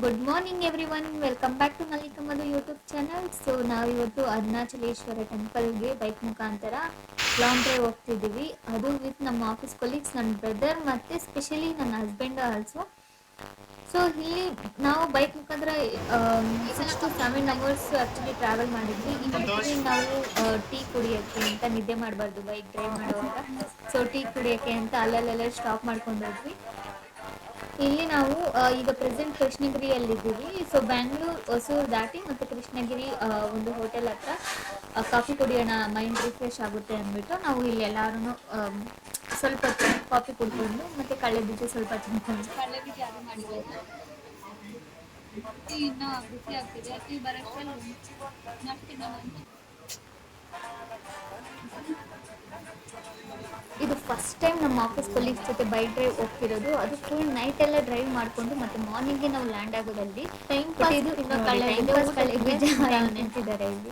Good morning everyone, welcome back to ನಲಿಕಮ್ಮದು YouTube channel. So ನಾವಿವತ್ತು ಅರುಣಾಚಲೇಶ್ವರ ಟೆಂಪಲ್ಗೆ bike ಮುಖಾಂತರ ಲಾಂಗ್ ಡ್ರೈವ್ ಹೋಗ್ತಿದ್ದೀವಿ. ಅದು ವಿತ್ ನಮ್ಮ ಆಫೀಸ್ ಕೊಲೀಗ್ಸ್, ನನ್ನ ಬ್ರದರ್ ಮತ್ತು ಸ್ಪೆಷಲಿ ನನ್ನ ಹಸ್ಬೆಂಡ್ ಆಲ್ಸೋ. ಸೊ ಇಲ್ಲಿ ನಾವು ಬೈಕ್ ಮುಖಾಂತರ 6 to 7 hours ಆ್ಯಕ್ಚುಲಿ ಟ್ರಾವೆಲ್ ಮಾಡಿದ್ವಿ. ಇಲ್ಲಿ ನಾವು ಟೀ ಕುಡಿಯೋಕ್ಕೆ ಅಂತ, ನಿದ್ದೆ ಮಾಡಬಾರ್ದು ಬೈಕ್ ಡ್ರೈವ್ ಮಾಡುವಾಗ, ಸೊ ಟೀ ಕುಡಿಯೋಕ್ಕೆ ಅಂತ ಅಲ್ಲಲ್ಲೆಲ್ಲ ಸ್ಟಾಪ್ ಮಾಡ್ಕೊಂಡು ಹೋದ್ವಿ. ಇಲ್ಲಿ ನಾವು ಈಗ ಪ್ರೆಸೆಂಟ್ ಕೃಷ್ಣಗಿರಿಯಲ್ಲಿದ್ದೀವಿ. ಸೊ ಬ್ಯಾಂಗ್ಳೂರು ಹೊಸೂರು ದಾಟಿ ಮತ್ತು ಕೃಷ್ಣಗಿರಿ ಒಂದು ಹೋಟೆಲ್ ಹತ್ರ ಕಾಫಿ ಕುಡಿಯೋಣ, ಮೈಂಡ್ ರಿಫ್ರೆಶ್ ಆಗುತ್ತೆ ಅಂದ್ಬಿಟ್ಟು ನಾವು ಇಲ್ಲಿ ಎಲ್ಲರೂ ಸ್ವಲ್ಪ ಹೊತ್ತು ಕಾಫಿ ಕುಡ್ಕೊಂಡು ಮತ್ತು ಕಳ್ಳೆ ಬೀಜ ಸ್ವಲ್ಪ ತಿನ್ಕೊಂಡು, ಕಳ್ಳೆ ಬೀಜ ಅದು ಮಾಡಿಲ್ಲ, ಟೀ ಇನ್ನೂ ಬಿಸಿ ಆಗ್ತಿದೆ, ಟೀ ಬರೋಷ್ಟರಲ್ಲಿ ನಾಷ್ಟಿನ ಇದು ಫಸ್ಟ್ ಟೈಮ್ ನಮ್ಮ ಆಫೀಸ್ ಕೊಲೀಗ್ಸ್ ಜೊತೆ ಬೈಕ್ ಡ್ರೈವ್ ಹೋಗ್ತಿರೋದು. ಅದು ಫುಲ್ ನೈಟ್ ಎಲ್ಲ ಡ್ರೈವ್ ಮಾಡಿಕೊಂಡು ಮತ್ತೆ ಮಾರ್ನಿಂಗ್ಗೆ ನಾವು ಲ್ಯಾಂಡ್ ಆಗೋದಲ್ಲಿ ಟೈಮ್ ಪಾಸ್ ನಿಂತಿದ್ದಾರೆ ಇಲ್ಲಿ.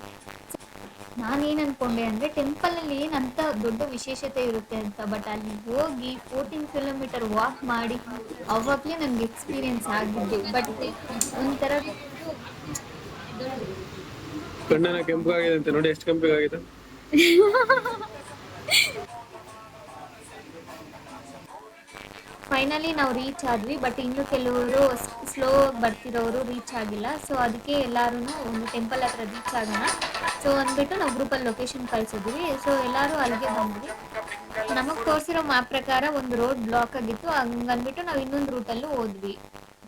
ನಾನೇನು ಅಂದ್ಕೊಂಡೆ ಅಂದರೆ ಟೆಂಪಲಲ್ಲಿ ಏನಂತ ದೊಡ್ಡ ವಿಶೇಷತೆ ಇರುತ್ತೆ ಅಂತ, ಬಟ್ ಅಲ್ಲಿ ಹೋಗಿ 14 ಕಿಲೋಮೀಟರ್ ವಾಕ್ ಮಾಡಿ ಅವಾಗಲೇ ನನಗೆ ಎಕ್ಸ್ಪೀರಿಯನ್ಸ್ ಆಗಿದ್ದು. ಬಟ್ ಒಂಥರ ಕಣ್ಣನ ಕೆಂಪಾಗಿದೆ ಅಂತ ನೋಡಿ, ಎಷ್ಟು ಕೆಂಪಾಗಿದೆ. ಫೈನಲಿ ನಾವು ರೀಚ್ ಆದ್ವಿ. ಬಟ್ ಇನ್ನು ಕೆಲವರು ಸ್ಲೋ ಬರ್ತಿರೋರು ರೀಚ್ ಆಗಿಲ್ಲ. ಸೊ ಅದಕ್ಕೆ ಎಲ್ಲರೂ ಒಂದು ಟೆಂಪಲ್ ಹತ್ರ ರೀಚ್ ಆಗೋಣ ಸೊ ಅಂದ್ಬಿಟ್ಟು ನಾವು ಗ್ರೂಪಲ್ಲಿ ಲೊಕೇಶನ್ ಕಳಿಸಿದ್ವಿ. ಸೊ ಎಲ್ಲರೂ ಅಲ್ಲಿಗೆ ಬಂದ್ವಿ. ನಮಗೆ ತೋರಿಸಿರೋ ಮ್ಯಾಪ್ ಪ್ರಕಾರ ಒಂದು ರೋಡ್ ಬ್ಲಾಕ್ ಆಗಿತ್ತು, ಹಂಗಂದ್ಬಿಟ್ಟು ನಾವು ಇನ್ನೊಂದು ರೂಟಲ್ಲೂ ಹೋದ್ವಿ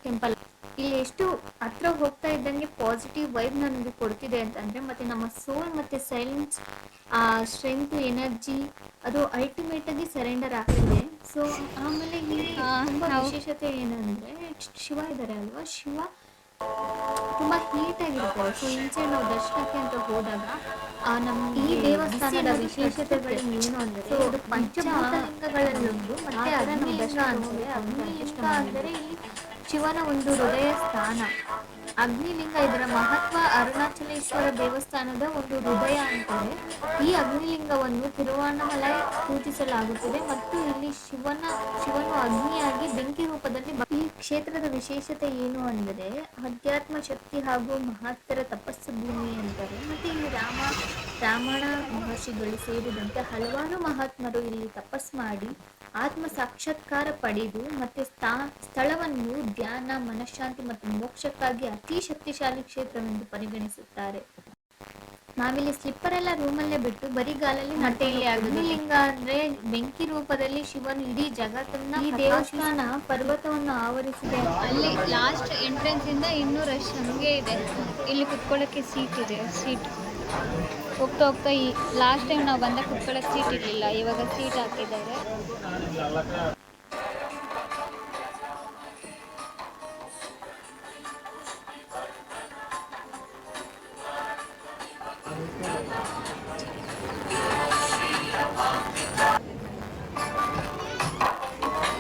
ಟೆಂಪಲ್. ಇಲ್ಲಿ ಎಷ್ಟು ಹತ್ರ ಹೋಗ್ತಾ ಇದ್ದಂಗೆ ಪಾಸಿಟಿವ್ ವೈಬ್ ನನಗೆ ಕೊಡ್ತಿದೆ ಅಂತಂದರೆ, ಮತ್ತು ನಮ್ಮ ಸೋಲ್ ಮತ್ತು ಸೈಲೆನ್ಸ್, ಸ್ಟ್ರೆಂತ್, ಎನರ್ಜಿ ಅದು ಅಲ್ಟಿಮೇಟಾಗಿ ಸರೆಂಡರ್ ಆಗ್ತಿದೆ. ಸೊ ಆಮೇಲೆ ಇಲ್ಲಿ ತುಂಬ ವಿಶೇಷತೆ ಏನಂದರೆ, ಶಿವ ಇದ್ದಾರೆ ಅಲ್ವಾ, ಶಿವ ತುಂಬ ಹೀಟಾಗಿರ್ತಾರೆ. ಸೊ ಈಚೆ ನಾವು ದರ್ಶನಕ್ಕೆ ಅಂತ ಹೋದಾಗ ನಮ್ಮ ಈ ದೇವಸ್ಥಾನದ ವಿಶೇಷತೆಗಳು ಏನು ಅಂದರೆ, ಇದು ಪಂಚಭೂತಲಿಂಗಗಳಲ್ಲೊಂದು. ಮತ್ತು ಅಗ್ನಿಲಿಂಗ ಅಂದರೆ, ಅಗ್ನಿಲಿಂಗ ಅಂದರೆ ಇಲ್ಲಿ ಶಿವನ ಒಂದು ಹೃದಯ ಸ್ಥಾನ. ಅಗ್ನಿಲಿಂಗ ಇದರ ಮಹತ್ವ ಅರುಣಾಚಲೇಶ್ವರ ದೇವಸ್ಥಾನದ ಒಂದು ಹೃದಯ ಅಂತಾರೆ. ಈ ಅಗ್ನಿಲಿಂಗವನ್ನು ತಿರುವಣ್ಣಾಮಲೈ ಪೂಜಿಸಲಾಗುತ್ತದೆ ಮತ್ತು ಇಲ್ಲಿ ಶಿವನು ಅಗ್ನಿಯಾಗಿ ಬೆಂಕಿ ರೂಪದಲ್ಲಿ ಈ ಕ್ಷೇತ್ರದ ವಿಶೇಷತೆ ಏನು ಅಂದರೆ, ಅಧ್ಯಾತ್ಮ ಶಕ್ತಿ ಹಾಗೂ ಮಹತ್ತರ ತಪಸ್ಸು ಭೂಮಿ ಅಂತಾರೆ. ಮತ್ತು ಇಲ್ಲಿ ರಾಮಣ ಮಹರ್ಷಿಗಳು ಸೇರಿದಂತೆ ಹಲವಾರು ಮಹಾತ್ಮರು ಇಲ್ಲಿ ತಪಸ್ ಮಾಡಿ ಆತ್ಮ ಸಾಕ್ಷಾತ್ಕಾರ ಪಡೆದು ಮತ್ತು ಸ್ಥಳವನ್ನು ಧ್ಯಾನ, ಮನಃಶಾಂತಿ ಮತ್ತು ಮೋಕ್ಷಕ್ಕಾಗಿ ಅತಿ ಶಕ್ತಿಶಾಲಿ ಕ್ಷೇತ್ರವೆಂದು ಪರಿಗಣಿಸುತ್ತಾರೆ. ನಾವಿಲ್ಲಿ ಸ್ಲಿಪ್ಪರ್ ಎಲ್ಲ ರೂಮಲ್ಲೇ ಬಿಟ್ಟು ಬರಿಗಾಲಲ್ಲಿ ಮತ್ತೆ ಇಲ್ಲಿ ಅಗ್ನಿಲಿಂಗ ಅಂದ್ರೆ ಬೆಂಕಿ ರೂಪದಲ್ಲಿ ಶಿವನು ಇಡೀ ಜಗತ್ತನ್ನ, ಈ ದೇವಸ್ಥಾನ ಪರ್ವತವನ್ನು ಆವರಿಸಿದೆ. ಅಲ್ಲಿ ಲಾಸ್ಟ್ ಎಂಟ್ರೆನ್ಸ್ ಇಂದ ಇನ್ನೂ ರಶ್ ಹಂಗೆ ಇದೆ. ಇಲ್ಲಿ ಕುತ್ಕೊಳ್ಳೋಕ್ಕೆ ಸೀಟ್ ಇದೆ. ಸೀಟ್ ಹೋಗ್ತಾ ಹೋಗ್ತಾ ಈ ಲಾಸ್ಟ್ ಟೈಮ್ ನಾವು ಬಂದಾಗ ಕುತ್ಕೊಳ್ಳೋಕೆ ಸೀಟ್ ಇರಲಿಲ್ಲ, ಇವಾಗ ಸೀಟ್ ಹಾಕಿದ್ದಾರೆ.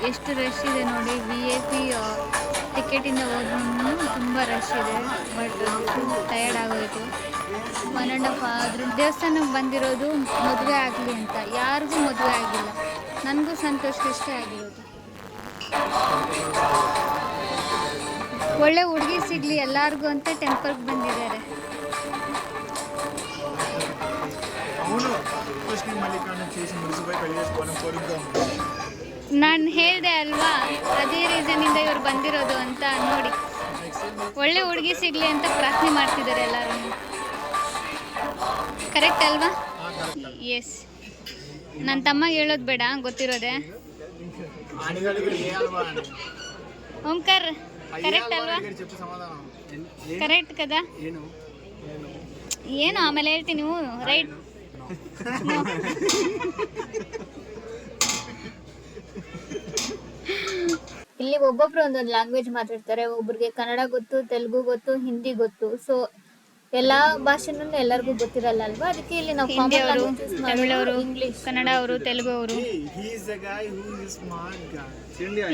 ಎಷ್ಟು ರಶ್ ಇದೆ ನೋಡಿ. VIP ಟಿಕೆಟಿಂದ ಹೋದ್ರೂ ತುಂಬ ರಶ್ ಇದೆ. ಬಟ್ ಟಯರ್ಡ್ ಆಗೋಯಿತು. 1.5 hour ದೇವಸ್ಥಾನಕ್ಕೆ ಬಂದಿರೋದು ಮದುವೆ ಆಗಲಿ ಅಂತ. ಯಾರಿಗೂ ಮದುವೆ ಆಗಿಲ್ಲ, ನನಗೂ ಸಂತೋಷಕ್ಕಷ್ಟೇ ಆಗಿರೋದು. ಒಳ್ಳೆ ಹುಡುಗಿ ಸಿಗಲಿ ಎಲ್ಲರಿಗೂ ಅಂತ ಟೆಂಪಲ್ಗೆ ಬಂದಿದ್ದಾರೆ. ನಾನು ಹೇಳಿದೆ ಅಲ್ವಾ, ಅದೇ ರೀಸನಿಂದ ಇವ್ರು ಬಂದಿರೋದು ಅಂತ. ನೋಡಿ, ಒಳ್ಳೆ ಹುಡುಗಿ ಸಿಗಲಿ ಅಂತ ಪ್ರಾರ್ಥನೆ ಮಾಡ್ತಿದ್ದಾರೆ ಎಲ್ಲರೂ. ಕರೆಕ್ಟ್ ಅಲ್ವಾ? ಎಸ್. ನನ್ನ ತಮ್ಮಗೆ ಹೇಳೋದು ಬೇಡ, ಗೊತ್ತಿರೋದೆ. ಓಂಕರ್ ಕರೆಕ್ಟ್ ಅಲ್ವಾ? ಕರೆಕ್ಟ್ ಕದಾ? ಏನು ಆಮೇಲೆ ಹೇಳ್ತೀನಿ. ನೀವು ರೈಟ್. ಇಲ್ಲಿ ಒಬ್ಬೊಬ್ರು ಒಂದೊಂದು ಲ್ಯಾಂಗ್ವೇಜ್ ಮಾತಾಡ್ತಾರೆ. ಒಬ್ರಿಗೆ ಕನ್ನಡ ಗೊತ್ತು, ತೆಲುಗು ಗೊತ್ತು, ಹಿಂದಿ ಗೊತ್ತು. ಸೊ ಎಲ್ಲಾ ಭಾಷೆನೂ ಎಲ್ಲರಿಗೂ ಗೊತ್ತಿರಲ್ಲ ಅಲ್ವಾ, ಅದಕ್ಕೆ ಇಲ್ಲಿ ನಾವು ಹಿಂದಿಯವರು, ತಮಿಳವರು, ಇಂಗ್ಲಿಷ್, ಕನ್ನಡ ಅವರು, ತೆಲುಗು ಅವರು.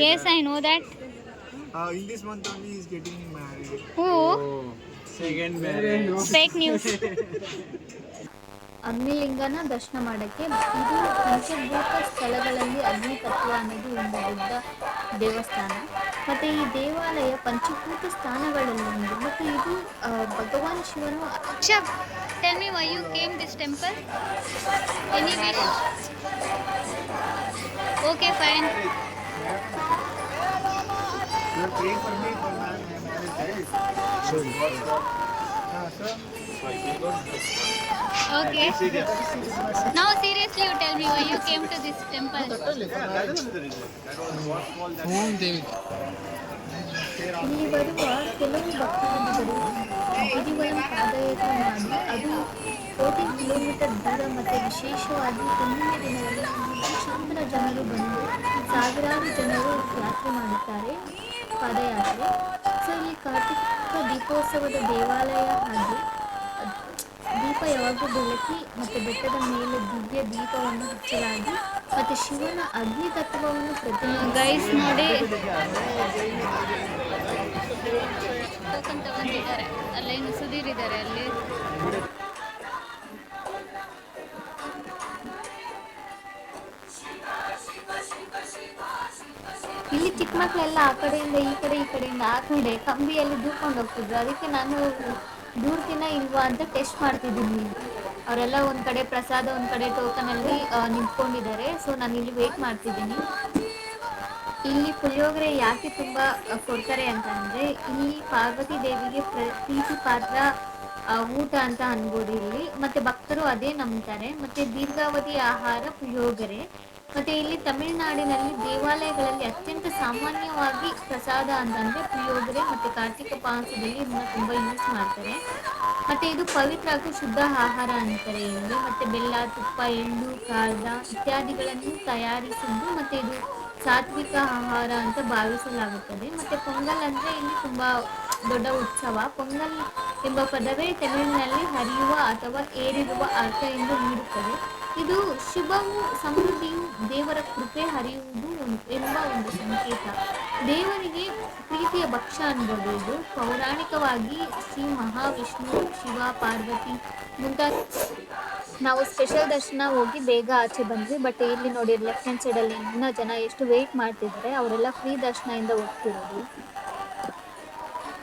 Yes, I know that. In this month only he is getting married. Who? Second marriage. Fake news. ಅಗ್ನಿಲಿಂಗನ ದರ್ಶನ ಮಾಡೋಕ್ಕೆ. ಇದು ಪಂಚಭೂತ ಸ್ಥಳಗಳಲ್ಲಿ ಅಗ್ನಿ ತತ್ವ ಅನ್ನೋದು ಒಂದು ದೊಡ್ಡ ದೇವಸ್ಥಾನ. ಮತ್ತು ಈ ದೇವಾಲಯ ಪಂಚಭೂತ ಸ್ಥಾನಗಳಲ್ಲೊಂದು ಮತ್ತು ಇದು ಭಗವಾನ್ ಶಿವನು Shab, tell me why you came this temple. Any wish? Okay, fine. You are praying for me for my marriage, right? Sir. Okay. Now seriously, you tell me why you came to this temple. ಇಲ್ಲಿ ಬರುವ ಕೆಲವು ಭಕ್ತಾದಿಗಳು ಗಿರಿವಲಂ ಪಾದಯಾತ್ರೆ ಮಾಡಿ ಅದು 14 kilometre ದೂರ ಮತ್ತು ವಿಶೇಷವಾಗಿ ಹುಣ್ಣಿಮೆ ದಿನದಲ್ಲಿ ಲಕ್ಷಾಂತರ ಜನರು ಬಂದು ಸಾವಿರಾರು ಜನರು ಯಾತ್ರೆ ಮಾಡುತ್ತಾರೆ ಪಾದಯಾತ್ರೆ. ಸೊ ಇಲ್ಲಿ ಕಾರ್ತಿಕ ದೀಪೋತ್ಸವದ ದೇವಾಲಯ ಹಾಗೆ ದೀಪ ಯಾವಾಗಲೂ ಬೆಳಕಿ ಮತ್ತು ಬೆಟ್ಟದ ಮೇಲೆ ದಿವ್ಯ ದೀಪವನ್ನು ಹಚ್ಚಲಾಗಿ ಮತ್ತು ಶಿವನ ಅಗ್ನಿ ತತ್ವವನ್ನು ಗೈಸ್ ನೋಡಿ ಟೋಕನ್ ತಗೊಂಡಿದ್ದಾರೆ, ಅಲ್ಲೇನು ಸುಧೀರಿದ್ದಾರೆ ಅಲ್ಲಿ. ಇಲ್ಲಿ ಚಿಕ್ಕ ಮಕ್ಕಳೆಲ್ಲ ಆ ಕಡೆಯಿಂದ ಈ ಕಡೆಯಿಂದ ಆ ಕಡೆ ಕಂಬಿಯಲ್ಲಿ ದೂಡ್ಕೊಂಡು ಹೋಗ್ತಿದ್ರು. ಅದಕ್ಕೆ ನಾನು ದೂಡ್ತೀನ ಇಲ್ವಾ ಅಂತ ಟೆಸ್ಟ್ ಮಾಡ್ತಿದ್ದೀನಿ. ಅವರೆಲ್ಲ ಒಂದು ಕಡೆ ಪ್ರಸಾದ, ಒಂದು ಕಡೆ ಟೋಕನಲ್ಲಿ ನಿಂತ್ಕೊಂಡಿದ್ದಾರೆ. ಸೊ ನಾನು ಇಲ್ಲಿ ವೇಟ್ ಮಾಡ್ತಿದ್ದೀನಿ. ಇಲ್ಲಿ ಪುಳಿಯೋಗರೆ ಯಾಕೆ ತುಂಬ ಕೊಡ್ತಾರೆ ಅಂತ ಅಂದರೆ ಇಲ್ಲಿ ಪಾರ್ವತಿ ದೇವಿಗೆ ಪ್ರೀತಿ ಪಾತ್ರ ಊಟ ಅಂತ ಅನ್ಬೋದು ಇಲ್ಲಿ. ಮತ್ತು ಭಕ್ತರು ಅದೇ ನಂಬ್ತಾರೆ. ಮತ್ತು ದೀರ್ಘಾವಧಿ ಆಹಾರ ಪುಳಿಯೋಗರೆ. ಮತ್ತು ಇಲ್ಲಿ ತಮಿಳುನಾಡಿನಲ್ಲಿ ದೇವಾಲಯಗಳಲ್ಲಿ ಅತ್ಯಂತ ಸಾಮಾನ್ಯವಾಗಿ ಪ್ರಸಾದ ಅಂತಂದರೆ ಪುಳಿಯೋಗರೆ ಮತ್ತು ಕಾರ್ತಿಕ ಮಾಸದಲ್ಲಿ ಇದನ್ನ ತುಂಬ ಯೂಸ್ ಮಾಡ್ತಾರೆ. ಮತ್ತು ಇದು ಪವಿತ್ರ ಹಾಗೂ ಶುದ್ಧ ಆಹಾರ ಅಂತಾರೆ ಇಲ್ಲಿ. ಮತ್ತು ಬೆಲ್ಲ, ತುಪ್ಪ, ಎಳ್ಳು, ಕಾಳ್ದ ಇತ್ಯಾದಿಗಳನ್ನು ತಯಾರಿಸಿದ್ದು ಮತ್ತು ಇದು ಸಾತ್ವಿಕ ಆಹಾರ ಅಂತ ಭಾವಿಸಲಾಗುತ್ತದೆ. ಮತ್ತು ಪೊಂಗಲ್ ಅಂದರೆ ಇಲ್ಲಿ ತುಂಬ ದೊಡ್ಡ ಉತ್ಸವ. ಪೊಂಗಲ್ ಎಂಬ ಪದವೇ ತಮಿಳಿನಲ್ಲಿ ಹರಿಯುವ ಅಥವಾ ಏರಿರುವ ಅರ್ಥ ಎಂದು ನೀಡುತ್ತದೆ. ಇದು ಶುಭವು, ಸಮೃದ್ಧಿಯು, ದೇವರ ಕೃಪೆ ಹರಿಯುವುದು ಎಂಬ ಒಂದು ಸಂಕೇತ. ದೇವರಿಗೆ ಪ್ರೀತಿಯ ಭಕ್ಷ್ಯ ಅನ್ಬೋದು ಇದು. ಪೌರಾಣಿಕವಾಗಿ ಶ್ರೀ ಮಹಾವಿಷ್ಣು, ಶಿವ, ಪಾರ್ವತಿ ಮುಂತಾದ ನಾವು ಸ್ಪೆಷಲ್ ದರ್ಶನ ಹೋಗಿ ಬೇಗ ಆಚೆ ಬಂದ್ವಿ. ಬಟ್ ಇಲ್ಲಿ ನೋಡಿ ಲೆಫ್ಟ್ ಹ್ಯಾಂಡ್ ಸೈಡಲ್ಲಿ ಇನ್ನೂ ಜನ ಎಷ್ಟು ವೆಯ್ಟ್ ಮಾಡ್ತಿದ್ದಾರೆ. ಅವರೆಲ್ಲ ಫ್ರೀ ದರ್ಶನದಿಂದ ಹೋಗ್ತಿರೋದು.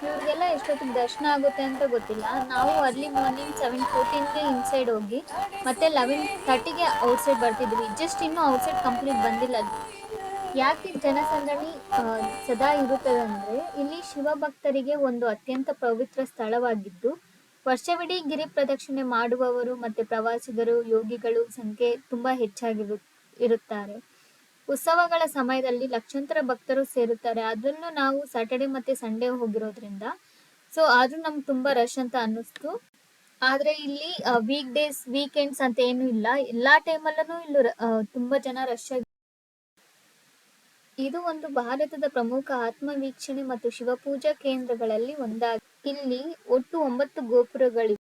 ಇವ್ರಿಗೆಲ್ಲ ಎಷ್ಟೊತ್ತಿಗೆ ದರ್ಶನ ಆಗುತ್ತೆ ಅಂತ ಗೊತ್ತಿಲ್ಲ. ನಾವು ಅರ್ಲಿ ಮಾರ್ನಿಂಗ್ 7:14ಗೆ ಇನ್ಸೈಡ್ ಹೋಗಿ ಮತ್ತೆ 11:30ಗೆ ಔಟ್ಸೈಡ್ ಬರ್ತಿದ್ವಿ. ಜಸ್ಟ್ ಇನ್ನೂ ಔಟ್ಸೈಡ್ ಕಂಪ್ಲೀಟ್ ಬಂದಿಲ್ಲ. ಯಾಕೆ ಜನಸಂದಣಿ ಸದಾ ಇರುತ್ತದೆ ಅಂದರೆ ಇಲ್ಲಿ ಶಿವಭಕ್ತರಿಗೆ ಒಂದು ಅತ್ಯಂತ ಪವಿತ್ರ ಸ್ಥಳವಾಗಿದ್ದು ವರ್ಷವಿಡೀ ಗಿರಿ ಪ್ರದಕ್ಷಿಣೆ ಮಾಡುವವರು ಮತ್ತು ಪ್ರವಾಸಿಗರು, ಯೋಗಿಗಳು ಸಂಖ್ಯೆ ತುಂಬ ಇರುತ್ತಾರೆ. ಉತ್ಸವಗಳ ಸಮಯದಲ್ಲಿ ಲಕ್ಷಾಂತರ ಭಕ್ತರು ಸೇರುತ್ತಾರೆ. ಅದರಲ್ಲೂ ನಾವು ಸ್ಯಾಟರ್ಡೆ ಮತ್ತು ಸಂಡೇ ಹೋಗಿರೋದ್ರಿಂದ ಸೊ ಆದರೂ ನಮ್ಗೆ ತುಂಬ ರಶ್ ಅಂತ ಅನ್ನಿಸ್ತು. ಆದರೆ ಇಲ್ಲಿ ವೀಕ್ ಡೇಸ್, ವೀಕೆಂಡ್ಸ್ ಅಂತ ಏನೂ ಇಲ್ಲ. ಎಲ್ಲ ಟೈಮಲ್ಲೂ ಇಲ್ಲಿ ತುಂಬ ಜನ ರಶ್ ಆಗಿ. ಇದು ಒಂದು ಭಾರತದ ಪ್ರಮುಖ ಆತ್ಮವೀಕ್ಷಣೆ ಮತ್ತು ಶಿವಪೂಜಾ ಕೇಂದ್ರಗಳಲ್ಲಿ ಒಂದಾಗಿದೆ. ಇಲ್ಲಿ ಒಟ್ಟು 9 ಗೋಪುರಗಳಿವೆ.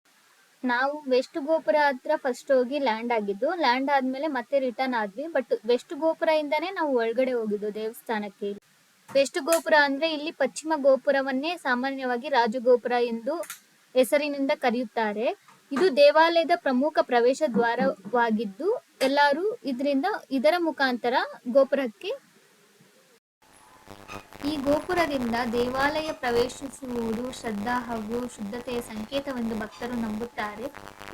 ನಾವು ವೆಸ್ಟ್ ಗೋಪುರ ಹತ್ರ ಫಸ್ಟ್ ಹೋಗಿ ಲ್ಯಾಂಡ್ ಆಗಿದ್ದು. ಲ್ಯಾಂಡ್ ಆದ್ಮೇಲೆ ಮತ್ತೆ ರಿಟರ್ನ್ ಆದ್ವಿ. ಬಟ್ ವೆಸ್ಟ್ ಗೋಪುರ ಇಂದಾನೇ ನಾವು ಒಳಗಡೆ ಹೋಗಿದ್ದು ದೇವಸ್ಥಾನಕ್ಕೆ. ವೆಸ್ಟ್ ಗೋಪುರ ಅಂದ್ರೆ ಇಲ್ಲಿ ಪಶ್ಚಿಮ ಗೋಪುರವನ್ನೇ ಸಾಮಾನ್ಯವಾಗಿ ರಾಜಗೋಪುರ ಎಂದು ಹೆಸರಿನಿಂದ ಕರೆಯುತ್ತಾರೆ. ಇದು ದೇವಾಲಯದ ಪ್ರಮುಖ ಪ್ರವೇಶ ದ್ವಾರವಾಗಿದ್ದು ಎಲ್ಲರೂ ಇದರ ಮುಖಾಂತರ ಗೋಪುರಕ್ಕೆ ಈ ಗೋಪುರದಿಂದ ದೇವಾಲಯ ಪ್ರವೇಶಿಸುವುದು ಶ್ರದ್ಧಾ ಹಾಗೂ ಶುದ್ಧತೆಯ ಸಂಕೇತವೆಂದು ಭಕ್ತರು ನಂಬುತ್ತಾರೆ.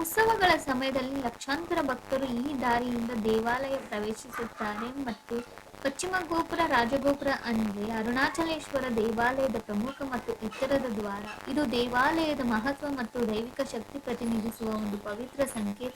ಉತ್ಸವಗಳ ಸಮಯದಲ್ಲಿ ಲಕ್ಷಾಂತರ ಭಕ್ತರು ಈ ದಾರಿಯಿಂದ ದೇವಾಲಯ ಪ್ರವೇಶಿಸುತ್ತಾರೆ. ಮತ್ತು ಪಶ್ಚಿಮ ಗೋಪುರ ರಾಜಗೋಪುರ ಅಂದರೆ ಅರುಣಾಚಲೇಶ್ವರ ದೇವಾಲಯದ ಪ್ರಮುಖ ಮತ್ತು ಎತ್ತರದ ದ್ವಾರ. ಇದು ದೇವಾಲಯದ ಮಹತ್ವ ಮತ್ತು ದೈವಿಕ ಶಕ್ತಿ ಪ್ರತಿನಿಧಿಸುವ ಒಂದು ಪವಿತ್ರ ಸಂಕೇತ.